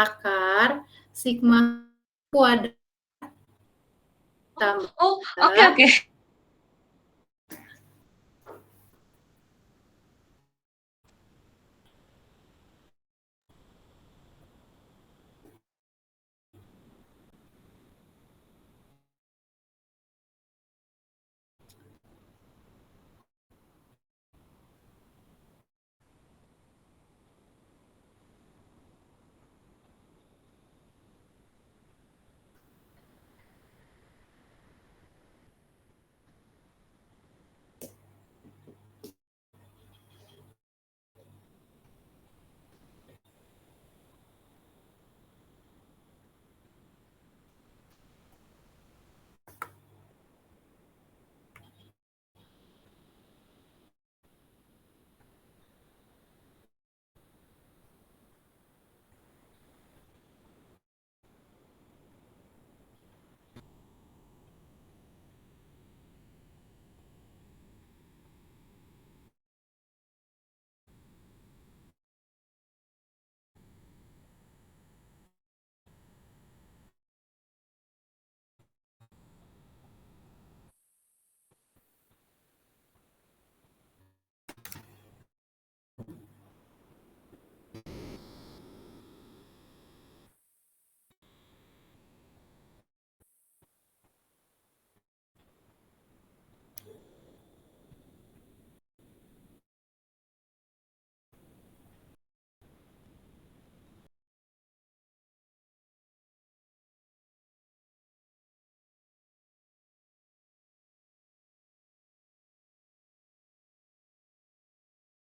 akar sigma kuadrat tambah. Oh, oke.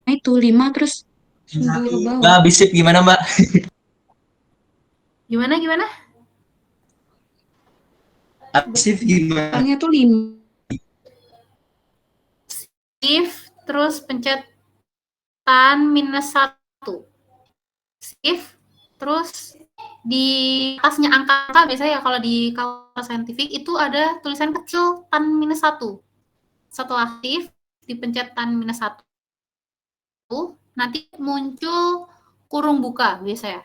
Itu 5 terus sumbu ke bawah. Mbak Bisip gimana Mbak? Gimana? Bisip gimana? Depannya tuh 5. Shift terus pencet tan -1. Shift terus di atasnya angka biasanya ya kalau di kalkulator saintifik itu ada tulisan kecil tan -1. Setelah shift dipencet tan -1 nanti muncul kurung buka biasanya.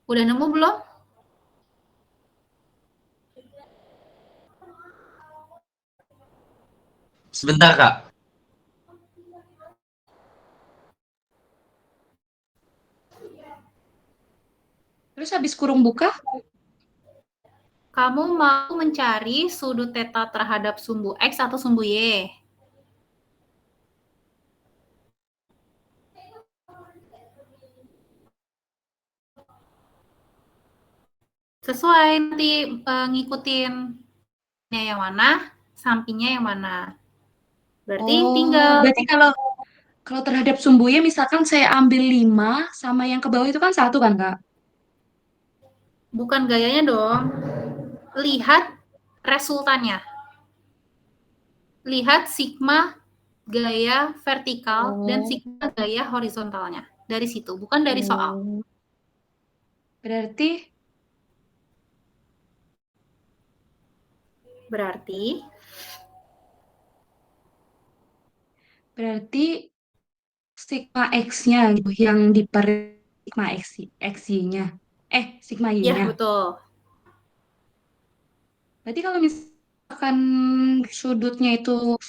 Udah nemu belum? Sebentar Kak. Terus habis kurung buka, Kamu mau mencari sudut theta terhadap sumbu X atau sumbu Y? Sesuai nanti ngikutin yang mana, sampingnya yang mana. Berarti tinggal berarti kalau terhadap sumbunya misalkan saya ambil 5 sama yang ke bawah itu kan 1 kan, Kak? bukan gayanya dong. Lihat resultannya. Lihat sigma gaya vertikal dan sigma gaya horizontalnya. Dari situ, bukan dari soal. Berarti sigma X-nya gitu yang diper sigma X-nya. Sigma Ya, Y-nya. betul. Berarti kalau misalkan sudutnya itu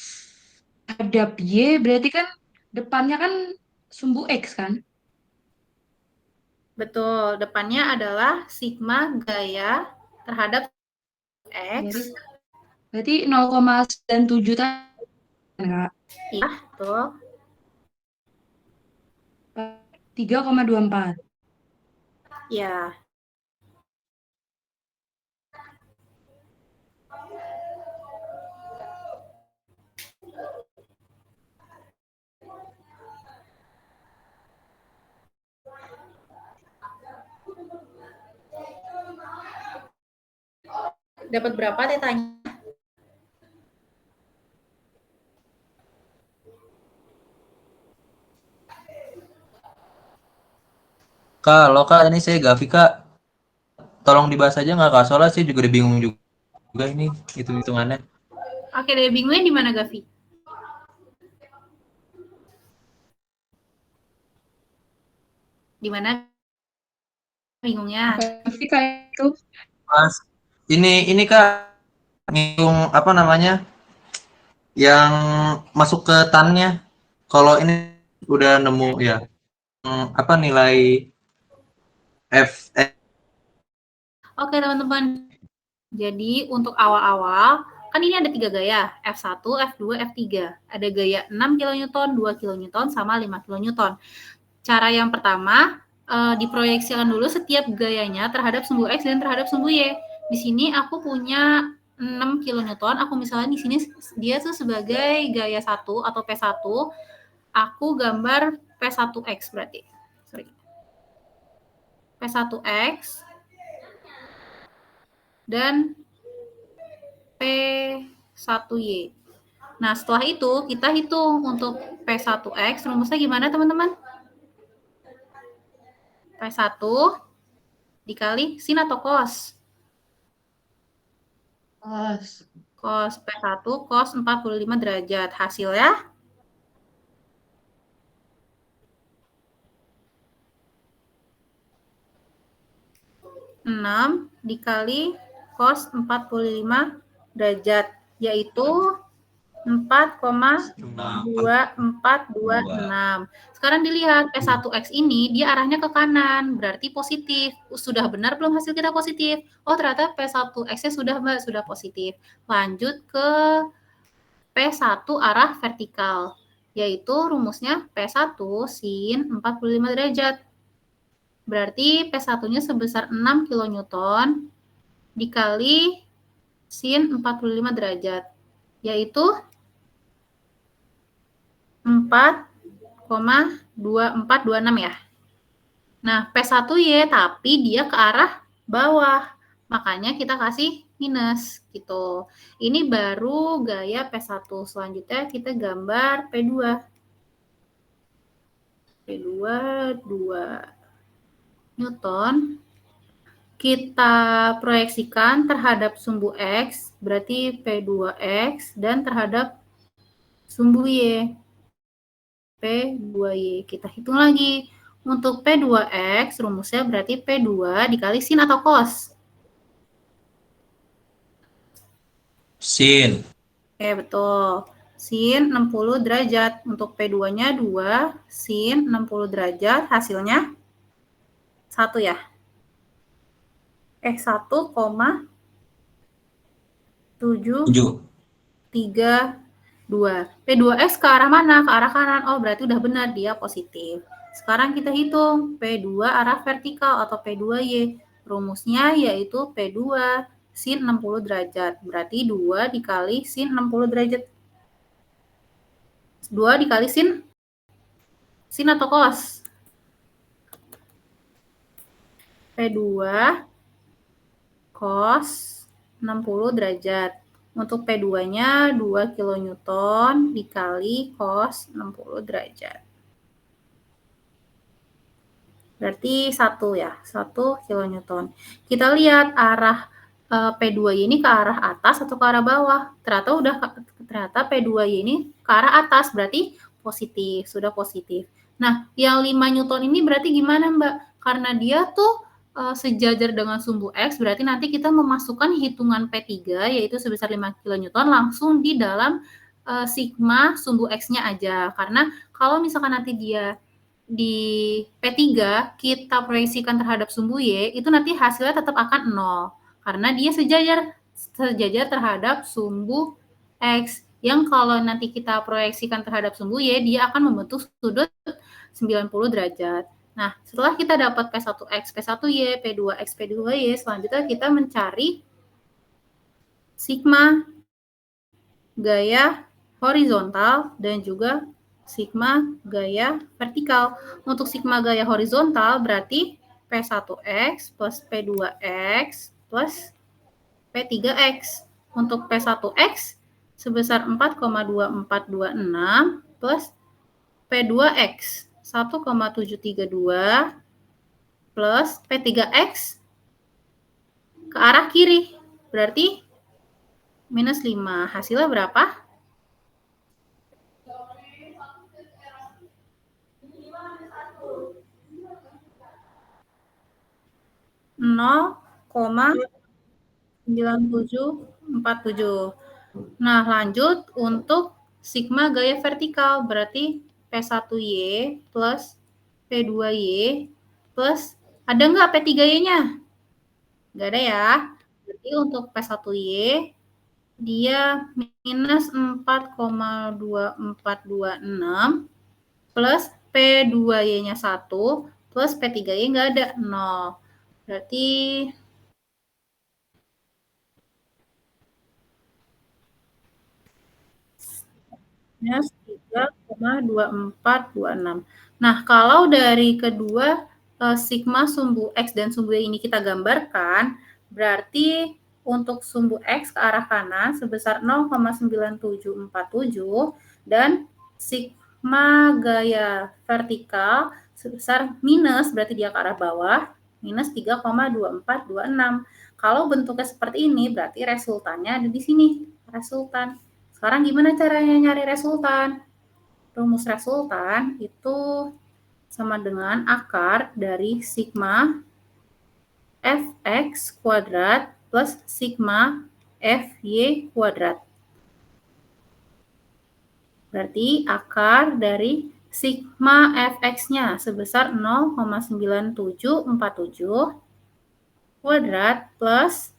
hadap Y, berarti kan depannya kan sumbu X kan? Betul. Depannya adalah sigma gaya terhadap Berarti, X. berarti 0,97 tadi, Kak. Iya, betul. 3,24. Ya. Dapat berapa tetanya? Kak, lo Kak, ini saya Gavi Kak. Tolong dibahas aja nggak Kak? Soalnya sih juga udah bingung juga ini hitung-hitungannya. Oke deh, bingungnya di mana, Gavi? Di mana? bingungnya? Pasti kayak itu. Mas, ini Kak, ngitung apa namanya? Yang masuk ke tannya. Kalau ini udah nemu ya, apa nilai F Oke teman-teman, jadi untuk awal-awal, kan ini ada 3 gaya, F1, F2, F3. Ada gaya 6 kN, 2 kN, sama 5 kN. Cara yang pertama, diproyeksikan dulu setiap gayanya terhadap sumbu X dan terhadap sumbu Y. Di sini aku punya 6 kN, aku misalnya di sini dia tuh sebagai gaya 1 atau P1, aku gambar P1X berarti. Sorry. P1X dan P1Y. Nah, setelah itu kita hitung untuk P1X, rumusnya gimana teman-teman? P1 dikali sin atau cos? Cos. Cos P1 cos 45 derajat. Hasilnya 6 dikali cos 45 derajat, yaitu 4,2426. Sekarang dilihat P1X ini dia arahnya ke kanan, berarti positif. Sudah benar belum hasil kita positif? Oh, ternyata P1X-nya sudah, Mbak, sudah positif. Lanjut ke P1 arah vertikal, yaitu rumusnya P1 sin 45 derajat. Berarti P1-nya sebesar 6 kN dikali sin 45 derajat, yaitu 4,2426 ya. Nah, P1Y tapi dia ke arah bawah. Makanya kita kasih minus gitu. Ini baru gaya P1. Selanjutnya kita gambar P2. P2 2 Newton. Kita proyeksikan terhadap sumbu X, berarti P2X, dan terhadap sumbu Y, P2Y. Kita hitung lagi. Untuk P2X, rumusnya berarti P2 dikali sin atau cos? sin? Oke, betul. Sin 60 derajat. Untuk P2-nya 2, sin 60 derajat, hasilnya 1 ya. 1,7 7. 3, 2. P2X ke arah mana? Ke arah kanan. Oh, berarti udah benar, dia positif. Sekarang kita hitung P2 arah vertikal atau P2Y. Rumusnya yaitu P2 sin 60 derajat. Berarti 2 dikali sin 60 derajat. 2 dikali sin atau cos? P2 cos 60 derajat. Untuk P2-nya 2 kN dikali cos 60 derajat. Berarti 1 ya, 1 kN. Kita lihat arah P2Y ini ke arah atas atau ke arah bawah. Ternyata P2Y ini ke arah atas, berarti positif, sudah positif. Nah, yang 5 Newton ini berarti gimana, Mbak? Karena dia tuh sejajar dengan sumbu X, berarti nanti kita memasukkan hitungan P3, yaitu sebesar 5 kN langsung di dalam sigma sumbu X-nya aja. Karena kalau misalkan nanti dia di P3 kita proyeksikan terhadap sumbu Y, itu nanti hasilnya tetap akan 0. Karena dia sejajar terhadap sumbu X. Yang kalau nanti kita proyeksikan terhadap sumbu Y, dia akan membentuk sudut 90 derajat. Nah, setelah kita dapat P1X, P1Y, P2X, P2Y, selanjutnya kita mencari sigma gaya horizontal dan juga sigma gaya vertikal. Untuk sigma gaya horizontal berarti P1X plus P2X plus P3X. Untuk P1X sebesar 4,2426 plus P2X 1,732 plus P3X ke arah kiri. Berarti minus 5. Hasilnya berapa? 0,9747. Nah, lanjut untuk sigma gaya vertikal, berarti P1Y plus P2Y plus, ada nggak P3Y-nya? Nggak ada ya. Berarti untuk P1Y, dia minus 4,2426 plus P2Y-nya 1 plus P3Y nggak ada, 0. Berarti minus 3,2426. Nah, kalau dari kedua sigma sumbu X dan sumbu Y ini kita gambarkan, berarti untuk sumbu X ke arah kanan sebesar 0,9747 dan sigma gaya vertikal sebesar minus, berarti dia ke arah bawah, minus 3,2426. Kalau bentuknya seperti ini, berarti resultannya ada di sini, resultan. Sekarang gimana caranya nyari resultan? Rumus resultan itu sama dengan akar dari sigma fx kuadrat plus sigma fy kuadrat. Berarti akar dari sigma fx-nya sebesar 0,9747 kuadrat plus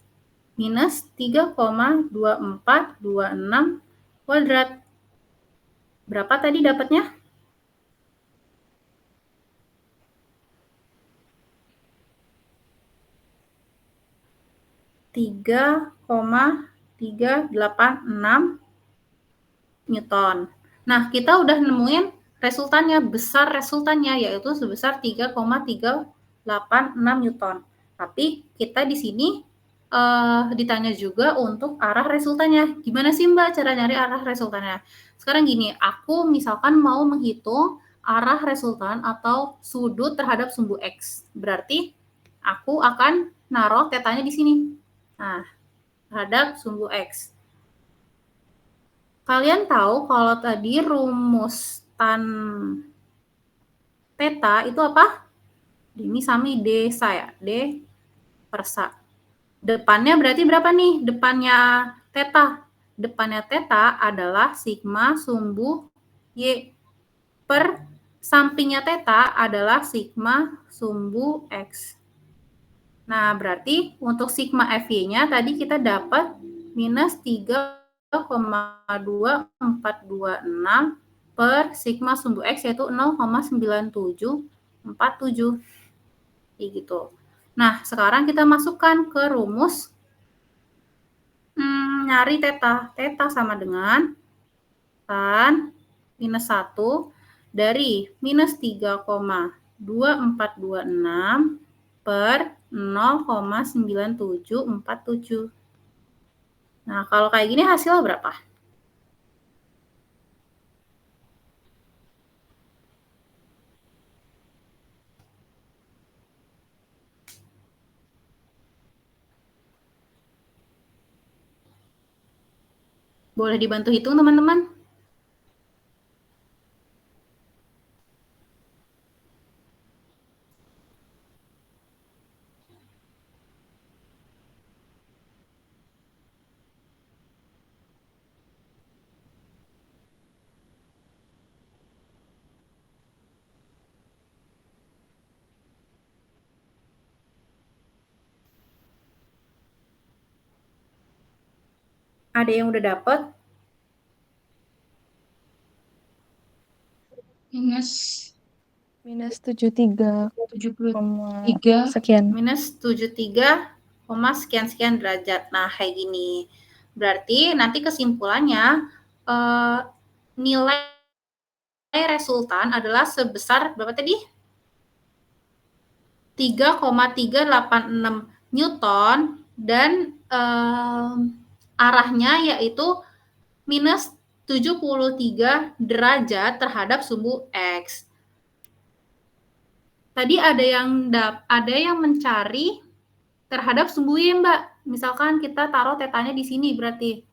minus 3,2426 kuadrat. Berapa tadi dapatnya? 3,386 Newton. Nah, kita udah nemuin resultannya, besar resultannya, yaitu sebesar 3,386 Newton. Tapi kita di sini ditanya juga untuk arah resultannya. Gimana sih Mbak cara nyari arah resultannya? Sekarang gini, aku misalkan mau menghitung arah resultan atau sudut terhadap sumbu X. Berarti aku akan naruh tetanya di sini. Nah, terhadap sumbu X. Kalian tahu kalau tadi rumus tan theta itu apa? Ini sama D saya, D per sa. Depannya berarti berapa nih? Depannya theta. Depannya theta adalah sigma sumbu Y per sampingnya theta adalah sigma sumbu X. Nah, berarti untuk sigma FY-nya tadi kita dapat minus 3,2426 per sigma sumbu X yaitu 0,9747. Gitu. Nah, sekarang kita masukkan ke rumus nyari theta. Theta sama dengan tan minus 1 dari minus 3,2426 per 0,9747. Nah, kalau kayak gini hasilnya berapa? Boleh dibantu hitung, teman-teman? Ada yang udah dapat? Minus 73,3 sekian. Minus 73, sekian derajat. Nah, kayak gini. Berarti nanti kesimpulannya nilai resultan adalah sebesar berapa tadi? 3,386 Newton dan arahnya yaitu minus 73 derajat terhadap sumbu X. Tadi ada yang mencari terhadap sumbu Y, Mbak. Misalkan kita taruh tetanya di sini berarti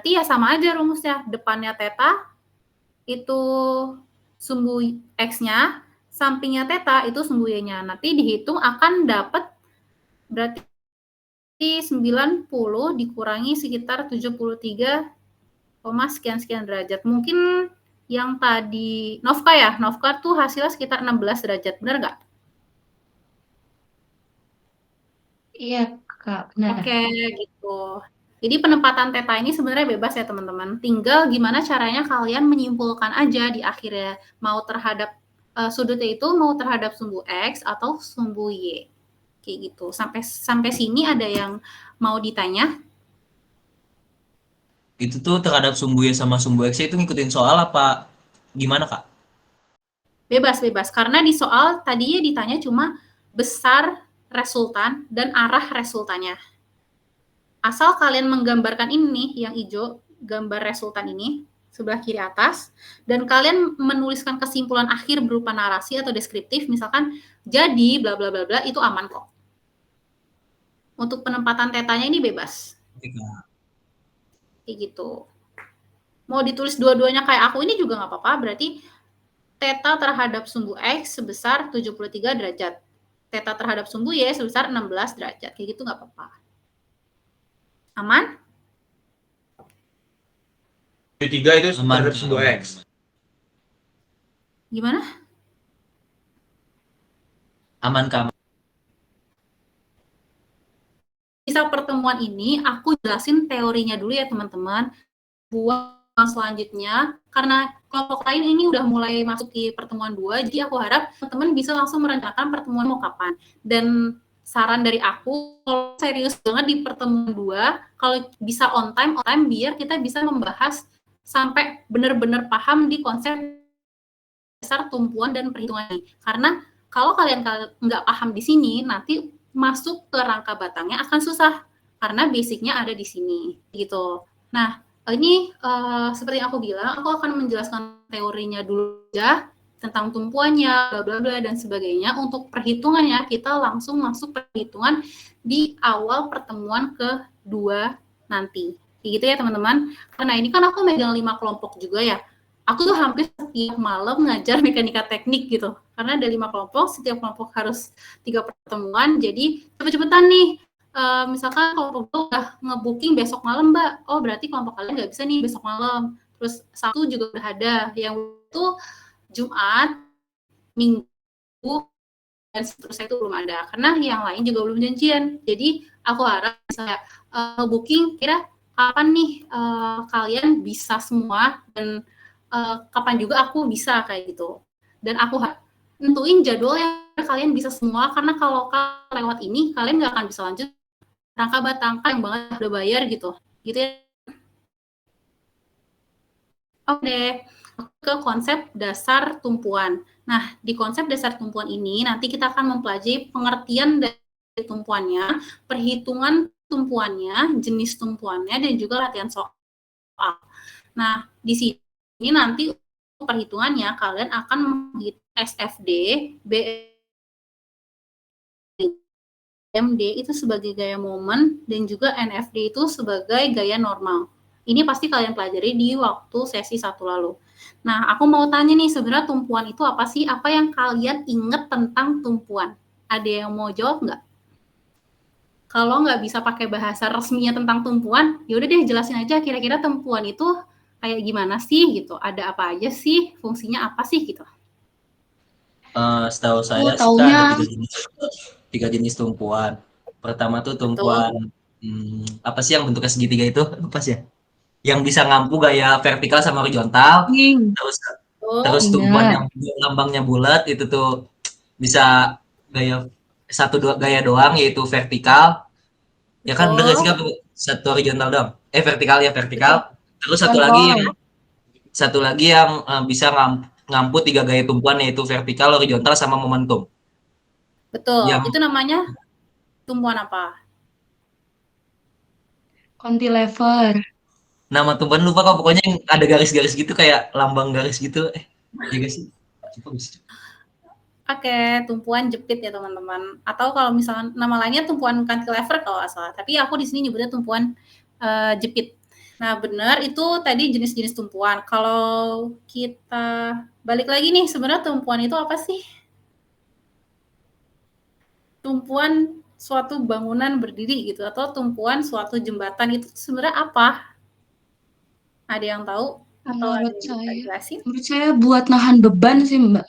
ya sama aja rumusnya. Depannya teta itu sumbu X-nya, sampingnya teta itu sumbu Y-nya. Nanti dihitung akan dapat Berarti 90 dikurangi sekitar 73, sekian derajat. Mungkin yang tadi Novka ya, Novka tuh hasilnya sekitar 16 derajat, benar nggak? Iya, Kak, benar. Oke, gitu. Jadi penempatan theta ini sebenarnya bebas ya teman-teman. Tinggal gimana caranya kalian menyimpulkan aja di akhirnya mau terhadap sudutnya itu mau terhadap sumbu X atau sumbu Y. Kayak gitu. Sampai sini ada yang mau ditanya? Itu tuh terhadap sumbu Y sama sumbu X itu ngikutin soal apa gimana, Kak? Bebas. Karena di soal tadinya ditanya cuma besar resultan dan arah resultannya. Asal kalian menggambarkan ini yang hijau, gambar resultan ini sebelah kiri atas, dan kalian menuliskan kesimpulan akhir berupa narasi atau deskriptif, misalkan jadi bla bla bla bla, itu aman kok. Untuk penempatan tetanya ini bebas. Kayak gitu. Mau ditulis dua-duanya kayak aku ini juga nggak apa-apa, berarti theta terhadap sumbu X sebesar 73 derajat. Theta terhadap sumbu Y sebesar 16 derajat. Kayak gitu nggak apa-apa. Aman? 3 itu terhadap sumbu X. Gimana? Aman, Kak. Bisa pertemuan ini aku jelasin teorinya dulu ya teman-teman. Buat selanjutnya, karena kelompok lain ini udah mulai masuk di pertemuan 2, jadi aku harap teman-teman bisa langsung merencanakan pertemuan mau kapan. Dan saran dari aku, kalau serius banget di pertemuan 2, kalau bisa on time, biar kita bisa membahas sampai benar-benar paham di konsep dasar tumpuan dan perhitungan ini. Karena kalau kalian nggak paham di sini, nanti masuk ke rangka batangnya akan susah karena basicnya ada di sini gitu. Nah, ini seperti yang aku bilang, aku akan menjelaskan teorinya dulu ya tentang tumpuannya, bla bla bla dan sebagainya. Untuk perhitungannya kita langsung masuk perhitungan di awal pertemuan kedua nanti. Gitu ya teman-teman. Karena ini kan aku megang 5 kelompok juga ya. Aku tuh hampir setiap malam ngajar mekanika teknik gitu. Karena ada 5 kelompok, setiap kelompok harus 3 pertemuan. Jadi cepet-cepetan nih. Misalkan kelompok gue udah nge-booking besok malam, Mbak. Oh, berarti kelompok kalian nggak bisa nih besok malam. Terus Sabtu juga udah ada. Yang itu Jumat, Minggu, dan seterusnya itu belum ada. Karena yang lain juga belum janjian. Jadi aku harap misalnya booking kira kapan nih kalian bisa semua dan kapan juga aku bisa kayak gitu. Dan aku nentuin jadwal yang kalian bisa semua karena kalau lewat ini kalian nggak akan bisa lanjut rangka batang yang banget udah bayar gitu ya. Oke, ke konsep dasar tumpuan. Nah, di konsep dasar tumpuan ini nanti kita akan mempelajari pengertian dari tumpuannya, perhitungan tumpuannya, jenis tumpuannya, dan juga latihan soal. Nah, di sini nanti perhitungannya kalian akan menghitung SFD, BMD itu sebagai gaya momen dan juga NFD itu sebagai gaya normal. Ini pasti kalian pelajari di waktu sesi 1 lalu. Nah, aku mau tanya nih, sebenarnya tumpuan itu apa sih? Apa yang kalian ingat tentang tumpuan? Ada yang mau jawab nggak? Kalau nggak bisa pakai bahasa resminya tentang tumpuan, yaudah deh jelasin aja kira-kira tumpuan itu kayak gimana sih gitu. Ada apa aja sih? Fungsinya apa sih gitu? Setahu saya sih taunya ada 3 jenis tumpuan. Pertama tuh tumpuan apa sih yang bentuknya segitiga itu? Apa sih ya? Yang bisa ngampu gaya vertikal sama horizontal. Terus tumpuan yang lambangnya bulat itu tuh bisa gaya gaya doang yaitu vertikal. Ya kan bener gak sih kan satu horizontal doang? Vertikal ya vertikal. Terus satu lagi yang bisa ngampu 3 gaya tumpuan yaitu vertikal, horizontal sama momentum. Betul. Yang Itu namanya tumpuan apa? cantilever. nama tumpuan lupa kok, pokoknya yang ada garis-garis gitu kayak lambang garis gitu. Iya gak sih? Pakai tumpuan jepit ya teman-teman. Atau kalau misalnya nama lainnya tumpuan cantilever kalau nggak salah. Tapi aku di sini nyebutnya tumpuan jepit. Nah benar itu tadi jenis-jenis tumpuan. Kalau kita balik lagi nih sebenarnya tumpuan itu apa sih? Tumpuan suatu bangunan berdiri gitu atau tumpuan suatu jembatan itu sebenarnya apa? Ada yang tahu atau ada yang bisa jelasin? Menurut saya buat nahan beban sih, Mbak.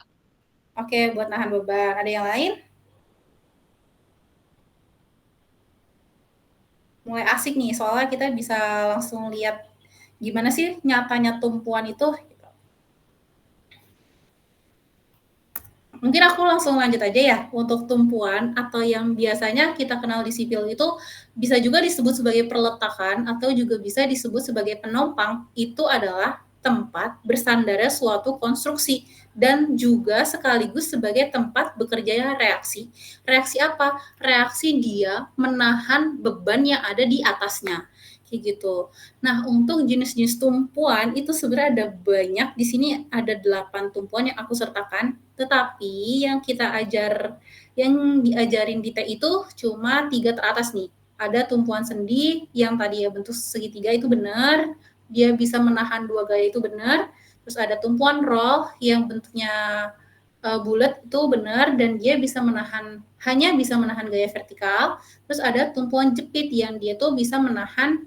Oke, buat nahan beban. Ada yang lain? Mulai asik nih, soalnya kita bisa langsung lihat gimana sih nyatanya tumpuan itu. Mungkin aku langsung lanjut aja ya. Untuk tumpuan atau yang biasanya kita kenal di sipil itu bisa juga disebut sebagai perletakan atau juga bisa disebut sebagai penopang. Itu adalah tempat bersandarnya suatu konstruksi dan juga sekaligus sebagai tempat bekerjanya reaksi. Reaksi apa? Reaksi dia menahan beban yang ada di atasnya. Kayak gitu. Nah, untuk jenis-jenis tumpuan itu sebenarnya ada banyak. Di sini ada 8 tumpuan yang aku sertakan, tetapi yang diajarin di T itu cuma 3 teratas nih. Ada tumpuan sendi yang tadi ya bentuk segitiga itu benar, dia bisa menahan 2 gaya itu benar. Terus ada tumpuan roll yang bentuknya bulat itu benar dan dia hanya bisa menahan gaya vertikal. Terus ada tumpuan jepit yang dia tuh bisa menahan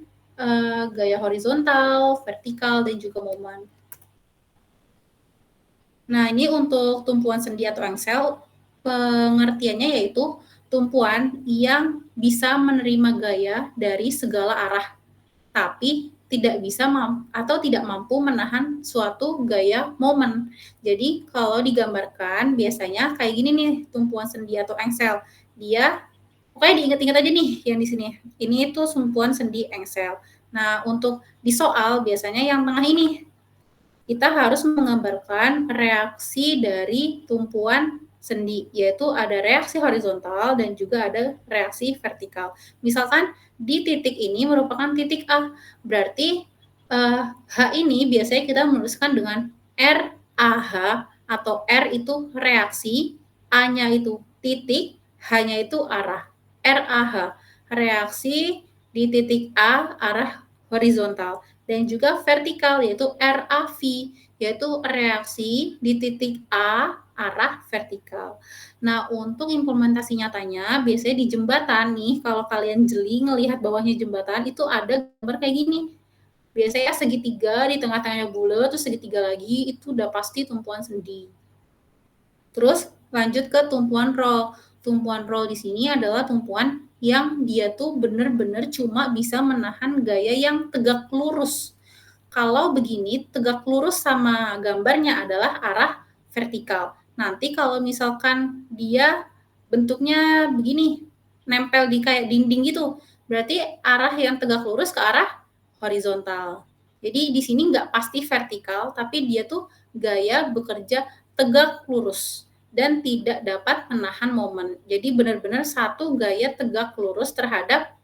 gaya horizontal, vertikal, dan juga momen. Nah, ini untuk tumpuan sendi atau engsel, pengertiannya yaitu tumpuan yang bisa menerima gaya dari segala arah, tapi tidak bisa atau tidak mampu menahan suatu gaya momen. Jadi, kalau digambarkan biasanya kayak gini nih, tumpuan sendi atau engsel. Dia pokoknya diingat-ingat aja nih yang di sini. Ini itu tumpuan sendi engsel. Nah, untuk di soal biasanya yang tengah ini kita harus menggambarkan reaksi dari tumpuan sendi, yaitu ada reaksi horizontal dan juga ada reaksi vertikal. Misalkan di titik ini merupakan titik A, berarti H ini biasanya kita menuliskan dengan RAH atau R itu reaksi, A-nya itu titik, H-nya itu arah. RAH, reaksi di titik A arah horizontal. Dan juga vertikal yaitu RAV, yaitu reaksi di titik A arah vertikal. Nah, untuk implementasi nyatanya, biasanya di jembatan nih, kalau kalian jeli ngelihat bawahnya jembatan, itu ada gambar kayak gini. Biasanya segitiga, di tengah-tengahnya bulat, terus segitiga lagi, itu udah pasti tumpuan sendi. Terus lanjut ke tumpuan roll. Tumpuan roll di sini adalah tumpuan yang dia tuh bener-bener cuma bisa menahan gaya yang tegak lurus. Kalau begini, tegak lurus sama gambarnya adalah arah vertikal. Nanti kalau misalkan dia bentuknya begini, nempel di kayak dinding gitu, berarti arah yang tegak lurus ke arah horizontal. Jadi di sini nggak pasti vertikal, tapi dia tuh gaya bekerja tegak lurus dan tidak dapat menahan momen. Jadi benar-benar satu gaya tegak lurus terhadap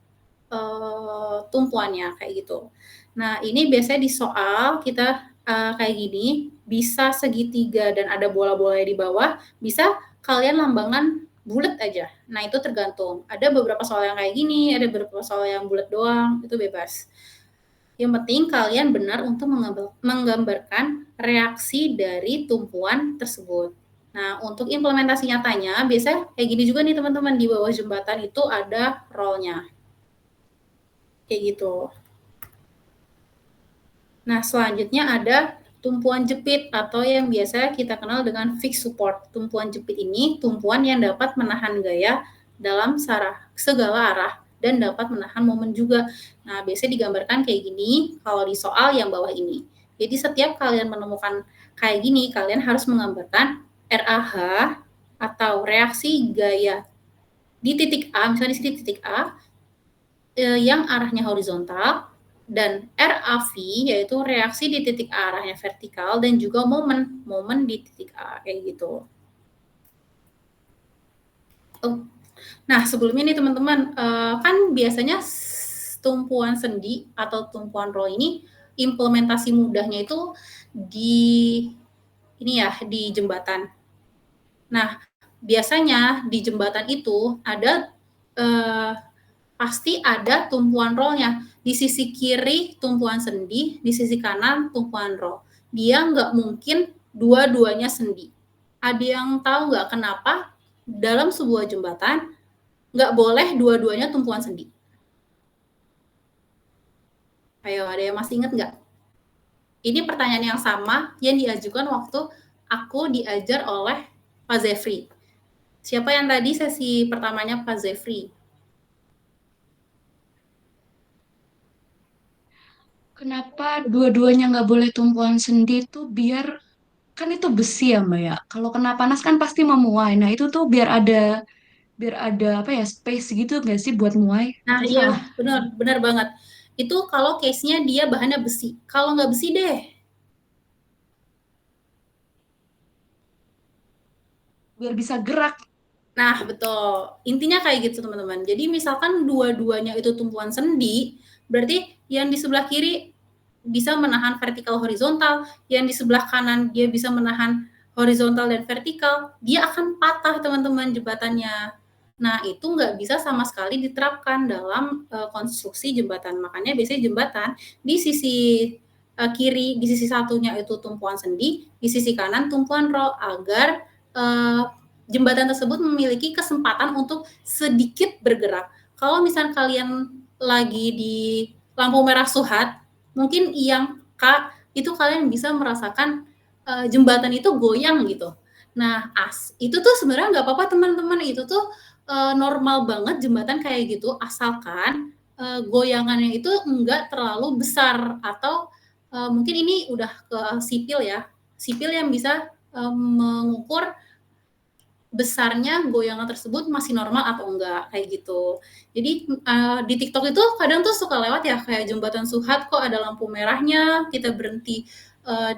tumpuannya kayak gitu. Nah, ini biasanya di soal kita kayak gini, bisa segitiga dan ada bola-bola di bawah, bisa kalian lambangan bulat aja. Nah, itu tergantung. Ada beberapa soal yang kayak gini, ada beberapa soal yang bulat doang, itu bebas. Yang penting kalian benar untuk menggambarkan reaksi dari tumpuan tersebut. Nah, untuk implementasi nyatanya, biasanya kayak gini juga nih teman-teman, di bawah jembatan itu ada roll-nya. Kayak gitu. Nah, selanjutnya ada tumpuan jepit atau yang biasa kita kenal dengan fixed support. Tumpuan jepit ini tumpuan yang dapat menahan gaya dalam segala arah dan dapat menahan momen juga. Nah, biasanya digambarkan kayak gini kalau di soal yang bawah ini. Jadi setiap kalian menemukan kayak gini, kalian harus menggambarkan RAH atau reaksi gaya di titik A, misalnya di sini titik A, yang arahnya horizontal, dan RAV yaitu reaksi di titik A arahnya vertikal, dan juga momen di titik A kayak gitu. Nah, sebelumnya nih teman-teman, kan biasanya tumpuan sendi atau tumpuan roll ini implementasi mudahnya itu di jembatan. Nah, biasanya di jembatan itu ada pasti ada tumpuan roll-nya. Di sisi kiri tumpuan sendi, di sisi kanan tumpuan roll. Dia nggak mungkin dua-duanya sendi. Ada yang tahu nggak kenapa dalam sebuah jembatan nggak boleh dua-duanya tumpuan sendi. Ayo, ada yang masih ingat nggak? Ini pertanyaan yang sama yang diajukan waktu aku diajar oleh Pak Zefri. Siapa yang tadi sesi pertamanya Pak Zefri? Kenapa dua-duanya nggak boleh tumpuan sendi tuh biar kan itu besi ya Mbak ya. Kalau kena panas kan pasti memuai. Nah itu tuh biar ada apa ya space gitu nggak sih buat muai? Nah Atau iya, salah? benar banget. Itu kalau case-nya dia bahannya besi. Kalau nggak besi deh, Biar bisa gerak. nah, betul. Intinya kayak gitu, teman-teman. Jadi misalkan dua-duanya itu tumpuan sendi, berarti yang di sebelah kiri bisa menahan vertikal horizontal, yang di sebelah kanan dia bisa menahan horizontal dan vertikal, dia akan patah, teman-teman, jembatannya. Nah, itu nggak bisa sama sekali diterapkan dalam konstruksi jembatan. Makanya biasanya jembatan di sisi kiri, di sisi satunya itu tumpuan sendi, di sisi kanan tumpuan roll, agar jembatan tersebut memiliki kesempatan untuk sedikit bergerak. Kalau misalnya kalian lagi di lampu merah Suhat, mungkin yang Kak, itu kalian bisa merasakan jembatan itu goyang gitu. Nah, itu tuh sebenarnya nggak apa-apa teman-teman, itu tuh normal banget jembatan kayak gitu, asalkan goyangannya itu nggak terlalu besar, atau mungkin ini udah ke sipil ya, sipil yang bisa mengukur besarnya goyangan tersebut masih normal atau enggak, kayak gitu. Jadi di TikTok itu kadang tuh suka lewat ya, kayak jembatan Suhat kok ada lampu merahnya, kita berhenti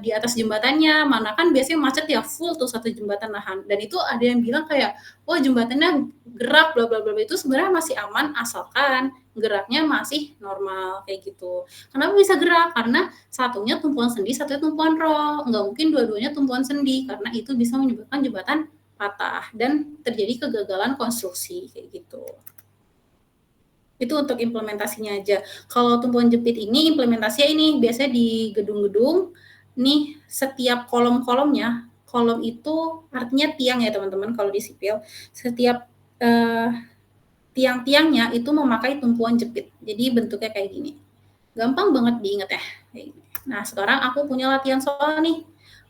di atas jembatannya, mana kan biasanya macet ya, full tuh satu jembatan nahan. Dan itu ada yang bilang kayak, wah jembatannya gerak, bla bla bla. Itu sebenarnya masih aman asalkan geraknya masih normal, kayak gitu. Kenapa bisa gerak? Karena satunya tumpuan sendi, satunya tumpuan roll. Nggak mungkin dua-duanya tumpuan sendi, karena itu bisa menyebabkan jembatan patah dan terjadi kegagalan konstruksi, kayak gitu. Itu untuk implementasinya aja. Kalau tumpuan jepit ini implementasinya ini biasanya di gedung-gedung, nih setiap kolom-kolomnya, kolom itu artinya tiang ya teman-teman kalau di sipil, setiap tiang-tiangnya itu memakai tumpuan jepit. Jadi bentuknya kayak gini. Gampang banget diingat ya. Nah, sekarang aku punya latihan soal nih.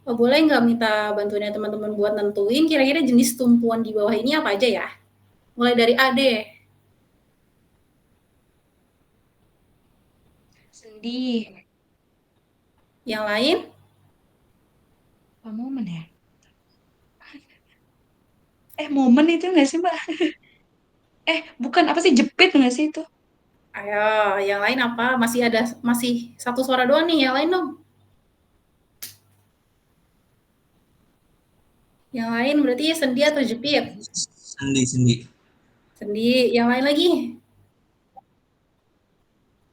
Boleh nggak minta bantuannya teman-teman buat nentuin kira-kira jenis tumpuan di bawah ini apa aja ya? Mulai dari A deh. Sendi. Yang lain? Apa momen ya? Momen itu nggak sih Mbak? Bukan apa sih jepit nggak sih itu? Ayo, yang lain apa? Masih satu suara doang nih, yang lain dong. Yang lain berarti sendi atau jepit? Sendi. Sendi. Yang lain lagi?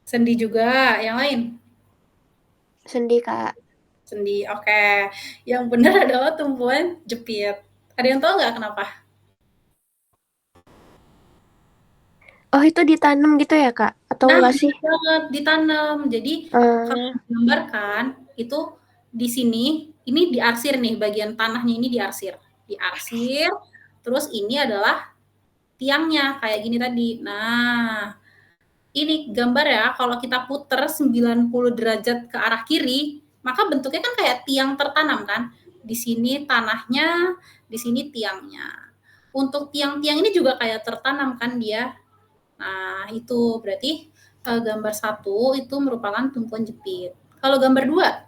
Sendi juga. Yang lain? Sendi, Kak. Sendi. Oke. Yang benar adalah tumpuan jepit. Ada yang tahu nggak kenapa? Oh, itu ditanam gitu ya, Kak? Atau Nah, enggak sih? banget ditanam. Jadi kalau digambarkan itu di sini ini diarsir nih, bagian tanahnya ini diarsir. Diarsir, terus ini adalah tiangnya kayak gini tadi. Nah, ini gambar ya, kalau kita puter 90 derajat ke arah kiri, maka bentuknya kan kayak tiang tertanam kan. Di sini tanahnya, di sini tiangnya. Untuk tiang-tiang ini juga kayak tertanam kan dia. Nah, itu berarti gambar 1 itu merupakan tumpuan jepit. Kalau gambar 2?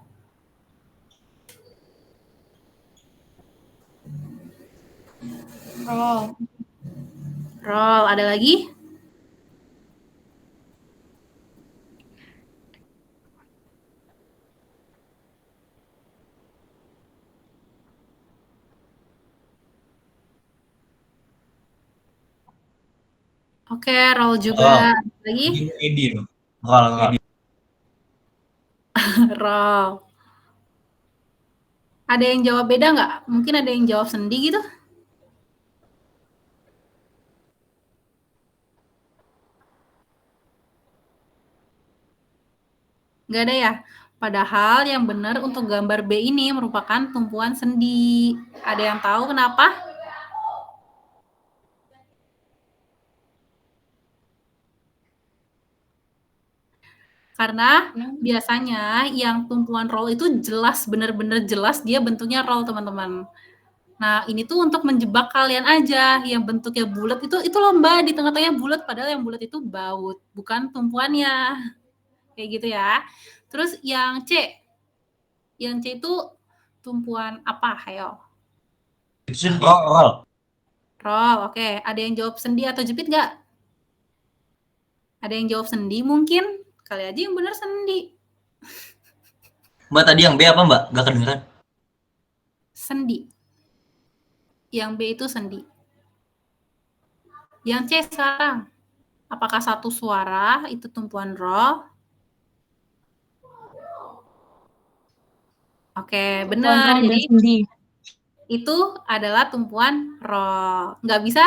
Roll. Roll, ada lagi? Oke, roll juga. Lagi? Edi loh. Roll. Roll. Ada yang jawab beda nggak? Mungkin ada yang jawab sendi gitu? Nggak ada ya? Padahal yang benar untuk gambar B ini merupakan tumpuan sendi. Ada yang tahu kenapa? Karena biasanya yang tumpuan roll itu jelas, bener-bener jelas dia bentuknya roll, teman-teman. Nah, ini tuh untuk menjebak kalian aja, yang bentuknya bulat itu lomba di tengah-tengahnya bulat, padahal yang bulat itu baut, bukan tumpuannya. Kayak gitu ya. Terus yang C itu tumpuan apa? Ayo. Roll. Roll, oke. Ada yang jawab sendi atau jepit nggak? Ada yang jawab sendi mungkin? Kali aja yang benar sendi. Mbak tadi yang B apa Mbak? Gak kedengeran. Sendi. Yang B itu sendi. Yang C sekarang. Apakah satu suara itu tumpuan roll? Oke, benar. Jadi itu adalah tumpuan roll. Nggak bisa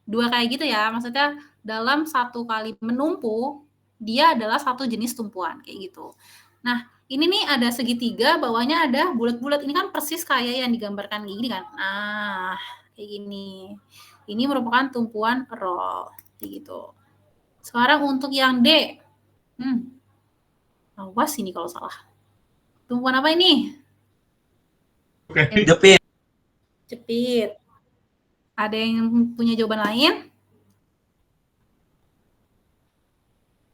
dua kayak gitu ya. Maksudnya dalam satu kali menumpu, dia adalah satu jenis tumpuan. Kayak gitu. Nah, ini nih ada segitiga, bawahnya ada bulat-bulat. Ini kan persis kayak yang digambarkan gini kan. Nah, kayak gini. Ini merupakan tumpuan roll. Kayak gitu. Sekarang untuk yang D. Awas ini kalau salah. Tumpuan apa ini? Jepit. Jepit. Ada yang punya jawaban lain?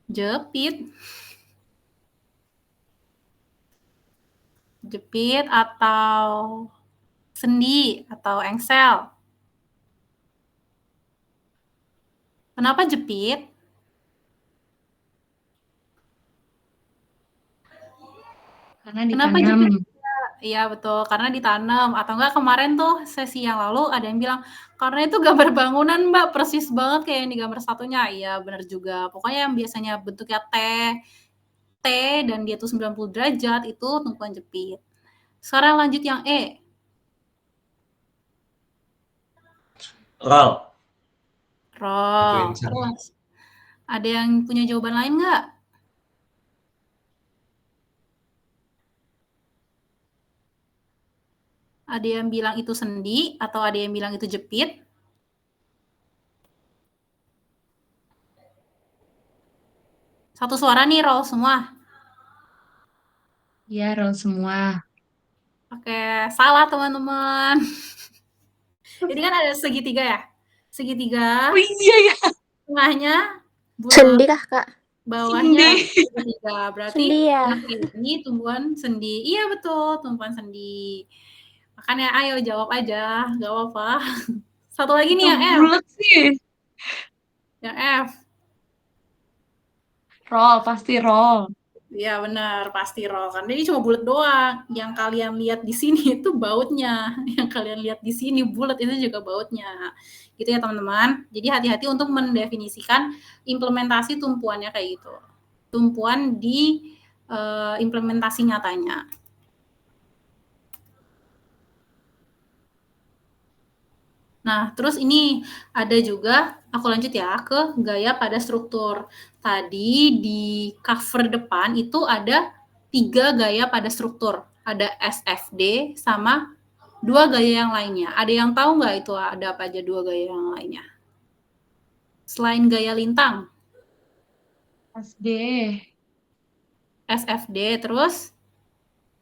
Jepit. Jepit atau sendi atau engsel? Kenapa jepit? Karena ditanam. Iya betul, karena ditanam. Atau enggak kemarin tuh sesi yang lalu ada yang bilang, karena itu gambar bangunan Mbak, persis banget kayak yang di gambar satunya. Iya benar juga. Pokoknya yang biasanya bentuknya T dan dia tuh 90 derajat itu tumpuan jepit. Sekarang lanjut yang E. Roll. Terus ada yang punya jawaban lain nggak? Ada yang bilang itu sendi atau ada yang bilang itu jepit? Satu suara nih, roll semua. Iya, roll semua. Oke, salah teman-teman. Jadi kan ada segitiga ya? Segitiga. Oh iya ya. Tengahnya bulat. Sendi kah, Kak? Bawahnya segitiga. Berarti Sendi ya. yang ini tumbuhan sendi. Iya betul, tumbuhan sendi. Makanya ayo jawab aja, nggak apa-apa. Satu lagi nih yang F. Bulat sih. Yang F. Roll, pasti roll. Iya benar, pasti roll. Karena ini cuma bulat doang. Yang kalian lihat di sini itu bautnya. Yang kalian lihat di sini bulat itu juga bautnya. Gitu ya teman-teman. Jadi hati-hati untuk mendefinisikan implementasi tumpuannya kayak gitu. Tumpuan di implementasi nyatanya. Nah, terus ini ada juga, aku lanjut ya, ke gaya pada struktur. Tadi di cover depan itu ada 3 gaya pada struktur. Ada SFD sama 2 gaya yang lainnya. Ada yang tahu nggak itu ada apa aja 2 gaya yang lainnya? Selain gaya lintang. SD. SFD, terus?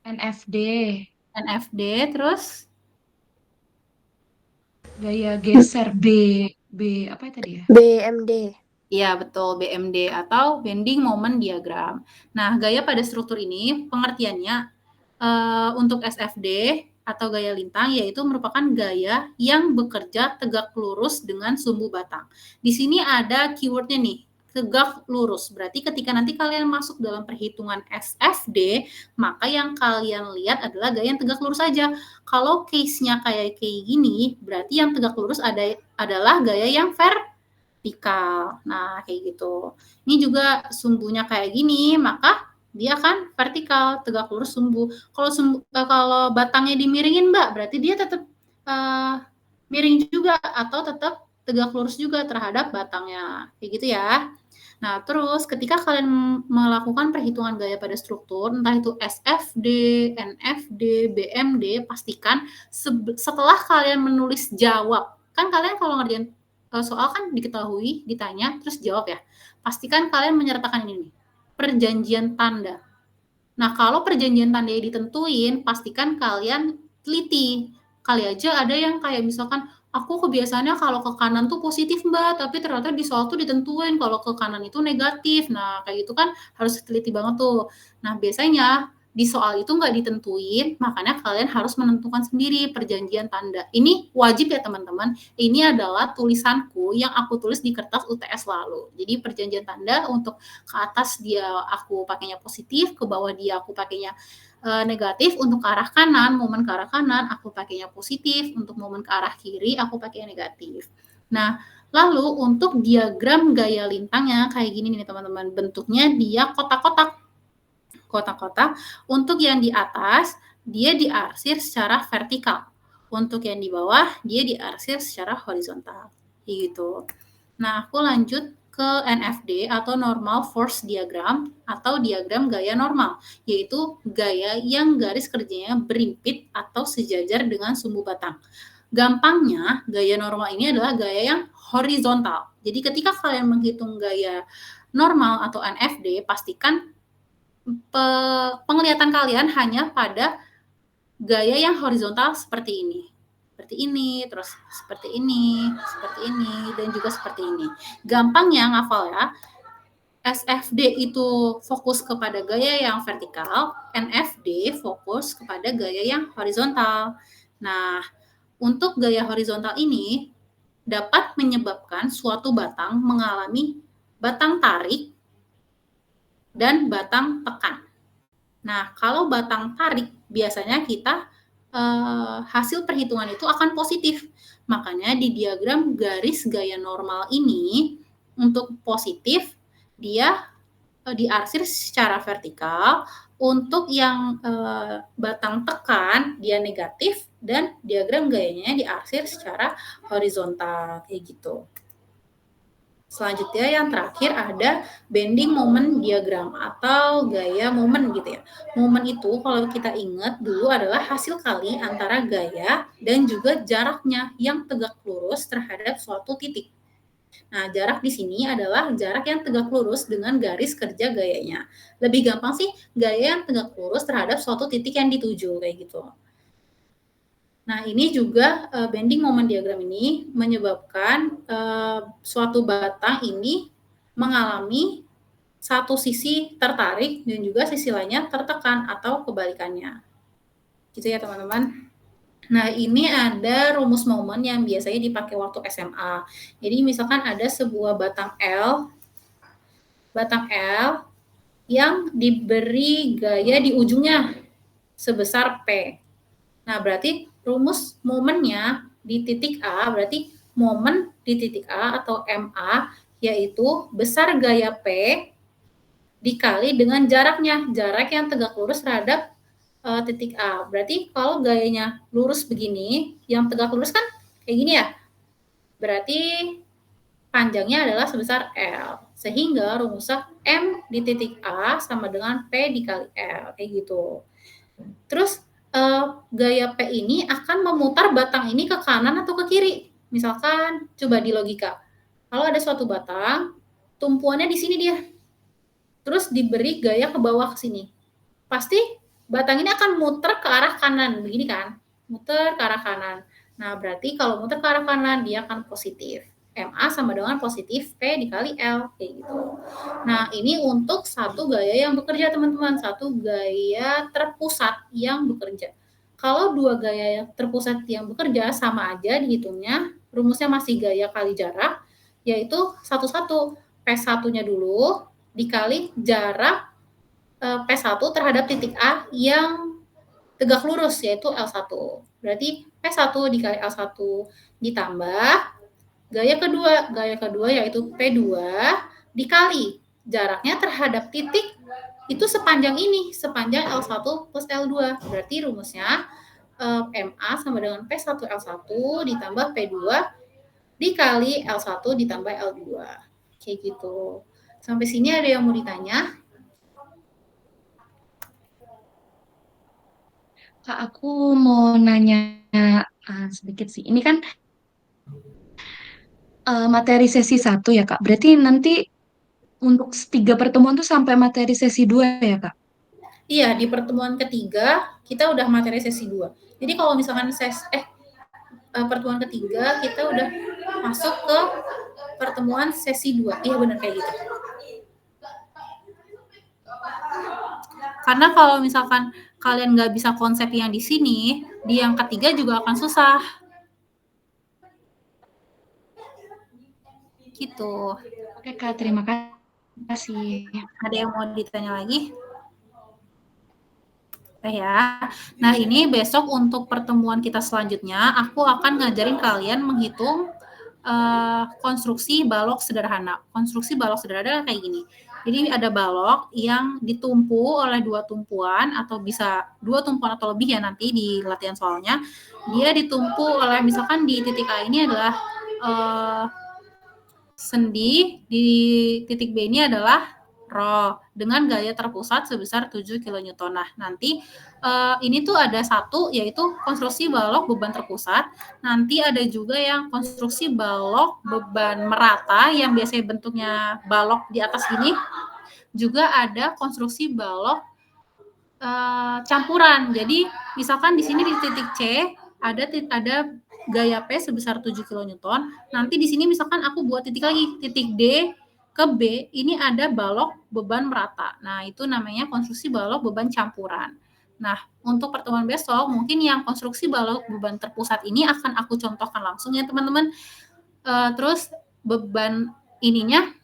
NFD. NFD, terus? Gaya geser B apa tadi ya? BMD. Iya, betul. BMD atau Bending Moment Diagram. Nah, gaya pada struktur ini pengertiannya untuk SFD atau gaya lintang yaitu merupakan gaya yang bekerja tegak lurus dengan sumbu batang. Di sini ada keywordnya nih, tegak lurus. Berarti ketika nanti kalian masuk dalam perhitungan SFD, maka yang kalian lihat adalah gaya yang tegak lurus saja. Kalau case-nya kayak gini, berarti yang tegak lurus adalah gaya yang vertikal. Nah, kayak gitu. Ini juga sumbunya kayak gini, maka dia kan vertikal, tegak lurus sumbu. Kalau batangnya dimiringin, Mbak, berarti dia tetap miring juga atau tetap tegak lurus juga terhadap batangnya. Kayak gitu ya. Nah, terus ketika kalian melakukan perhitungan gaya pada struktur, entah itu SFD, NFD, BMD, pastikan setelah kalian menulis jawab, kan kalian kalau ngerjain soal kan diketahui, ditanya, terus jawab ya. Pastikan kalian menyertakan ini nih. perjanjian tanda. Nah, kalau perjanjian tanda ditentuin, pastikan kalian teliti. Kali aja ada yang kayak misalkan, aku kebiasaannya kalau ke kanan tuh positif Mbak, tapi ternyata di soal tuh ditentuin kalau ke kanan itu negatif. Nah, kayak gitu kan harus teliti banget tuh. Nah, biasanya di soal itu nggak ditentuin, makanya kalian harus menentukan sendiri perjanjian tanda. Ini wajib ya teman-teman. Ini adalah tulisanku yang aku tulis di kertas UTS lalu. Jadi perjanjian tanda untuk ke atas dia aku pakainya positif, ke bawah dia aku pakainya negatif, untuk ke arah kanan, momen ke arah kanan aku pakainya positif, untuk momen ke arah kiri aku pakai negatif. Nah, lalu untuk diagram gaya lintangnya kayak gini nih teman-teman, bentuknya dia kotak-kotak. Kotak-kotak, untuk yang di atas dia diarsir secara vertikal, untuk yang di bawah dia diarsir secara horizontal, gitu. Nah, aku lanjut ke NFD atau normal force diagram atau diagram gaya normal, yaitu gaya yang garis kerjanya berimpit atau sejajar dengan sumbu batang. Gampangnya, gaya normal ini adalah gaya yang horizontal. Jadi ketika kalian menghitung gaya normal atau NFD, pastikan penglihatan kalian hanya pada gaya yang horizontal seperti ini. Seperti ini, terus seperti ini, dan juga seperti ini. Gampangnya ngafal ya. SFD itu fokus kepada gaya yang vertikal, NFD fokus kepada gaya yang horizontal. Nah, untuk gaya horizontal ini dapat menyebabkan suatu batang mengalami batang tarik dan batang tekan. Nah, kalau batang tarik biasanya kita hasil perhitungan itu akan positif. Makanya di diagram garis gaya normal ini untuk positif dia diarsir secara vertikal, untuk yang batang tekan dia negatif, dan diagram gayanya diarsir secara horizontal kayak gitu. Selanjutnya yang terakhir ada bending moment diagram atau gaya momen gitu ya. Momen itu kalau kita ingat dulu adalah hasil kali antara gaya dan juga jaraknya yang tegak lurus terhadap suatu titik. Nah, jarak di sini adalah jarak yang tegak lurus dengan garis kerja gayanya. Lebih gampang sih gaya yang tegak lurus terhadap suatu titik yang dituju kayak gitu. Nah, ini juga bending moment diagram ini menyebabkan suatu batang ini mengalami satu sisi tertarik dan juga sisi lainnya tertekan atau kebalikannya. Gitu ya teman-teman. Nah, ini ada rumus momen yang biasanya dipakai waktu SMA. Jadi misalkan ada sebuah batang L yang diberi gaya di ujungnya sebesar P. Nah, berarti rumus momennya di titik A, berarti momen di titik A atau MA, yaitu besar gaya P dikali dengan jaraknya, jarak yang tegak lurus terhadap titik A. Berarti kalau gayanya lurus begini, yang tegak lurus kan kayak gini ya, berarti panjangnya adalah sebesar L. Sehingga rumusnya M di titik A sama dengan P dikali L, kayak gitu. Terus gaya P ini akan memutar batang ini ke kanan atau ke kiri. Misalkan, coba di logika. Kalau ada suatu batang, tumpuannya di sini dia. Terus diberi gaya ke bawah ke sini. Pasti batang ini akan muter ke arah kanan, begini kan? Muter ke arah kanan. Nah, berarti kalau muter ke arah kanan, dia akan positif. MA sama dengan positif P dikali L, kayak gitu. Nah, ini untuk satu gaya yang bekerja, teman-teman. Satu gaya terpusat yang bekerja. Kalau dua gaya yang terpusat yang bekerja, sama aja dihitungnya. Rumusnya masih gaya kali jarak, yaitu satu-satu. P1-nya dulu, dikali jarak P1 terhadap titik A yang tegak lurus, yaitu L1. Berarti P1 dikali L1 ditambah gaya kedua yaitu P2 dikali jaraknya terhadap titik itu sepanjang ini, sepanjang L1 plus L2. Berarti rumusnya MA sama dengan P1 L1 ditambah P2 dikali L1 ditambah L2. Kayak gitu. Sampai sini ada yang mau ditanya? Kak, aku mau nanya sedikit sih. Ini kan materi sesi 1 ya Kak. Berarti nanti untuk 3 pertemuan tuh sampai materi sesi 2 ya, Kak? Iya, di pertemuan ketiga kita udah materi sesi 2. Jadi kalau misalkan pertemuan ketiga kita udah masuk ke pertemuan sesi 2. Iya benar kayak gitu. Karena kalau misalkan kalian nggak bisa konsep yang di sini, di yang ketiga juga akan susah. Gitu. Oke, Kak, terima kasih. Ada yang mau ditanya lagi? Ya. Nah, ini besok untuk pertemuan kita selanjutnya, aku akan ngajarin kalian menghitung konstruksi balok sederhana. Konstruksi balok sederhana kayak gini. Jadi ada balok yang ditumpu oleh 2 tumpuan atau bisa 2 tumpuan atau lebih ya nanti di latihan soalnya. Dia ditumpu oleh misalkan di titik A ini adalah sendi, di titik B ini adalah rho dengan gaya terpusat sebesar 7 kN. Nah, nanti ini tuh ada satu yaitu konstruksi balok beban terpusat. Nanti ada juga yang konstruksi balok beban merata yang biasanya bentuknya balok di atas gini. Juga ada konstruksi balok campuran. Jadi misalkan di sini di titik C ada gaya P sebesar 7 kN. Nanti di sini misalkan aku buat titik lagi, titik D ke B, ini ada balok beban merata. Nah, itu namanya konstruksi balok beban campuran. Nah, untuk pertemuan besok, mungkin yang konstruksi balok beban terpusat ini akan aku contohkan langsung ya, teman-teman. Terus beban ininya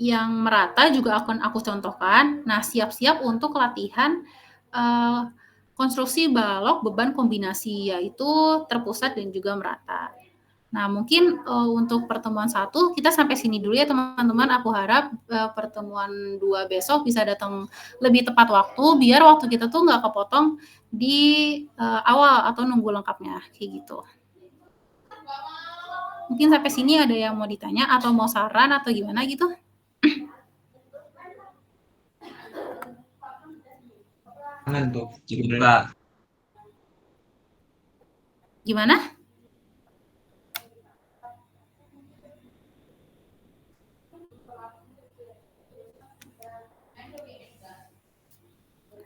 yang merata juga akan aku contohkan. Nah, siap-siap untuk latihan konstruksi balok beban kombinasi, yaitu terpusat dan juga merata. Nah, mungkin untuk pertemuan 1 kita sampai sini dulu ya teman-teman. Aku harap pertemuan 2 besok bisa datang lebih tepat waktu, biar waktu kita tuh nggak kepotong di awal atau nunggu lengkapnya, kayak gitu. Mungkin sampai sini ada yang mau ditanya atau mau saran atau gimana gitu? Juga. Gimana?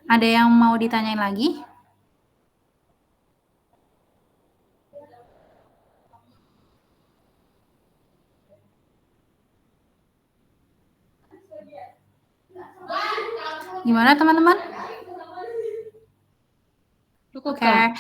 Ada yang mau ditanyain lagi? Gimana teman-teman? Cukup, Oke. Kak.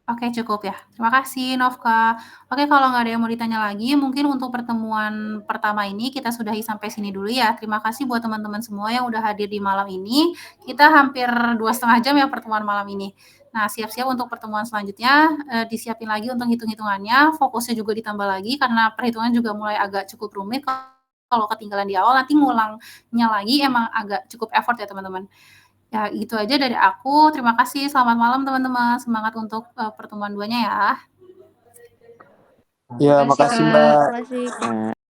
Oke, cukup ya. Terima kasih, Novka. Oke, kalau nggak ada yang mau ditanya lagi, mungkin untuk pertemuan pertama ini kita sudahi sampai sini dulu ya. Terima kasih buat teman-teman semua yang udah hadir di malam ini. Kita hampir 2,5 jam ya pertemuan malam ini. Nah, siap-siap untuk pertemuan selanjutnya, disiapin lagi untuk hitung-hitungannya, fokusnya juga ditambah lagi karena perhitungan juga mulai agak cukup rumit. Kalau ketinggalan di awal, nanti ngulangnya lagi emang agak cukup effort ya teman-teman. Ya, itu aja dari aku. Terima kasih. Selamat malam teman-teman. Semangat untuk pertemuan 2-nya ya. Ya, makasih Mbak. Makasih, Kak.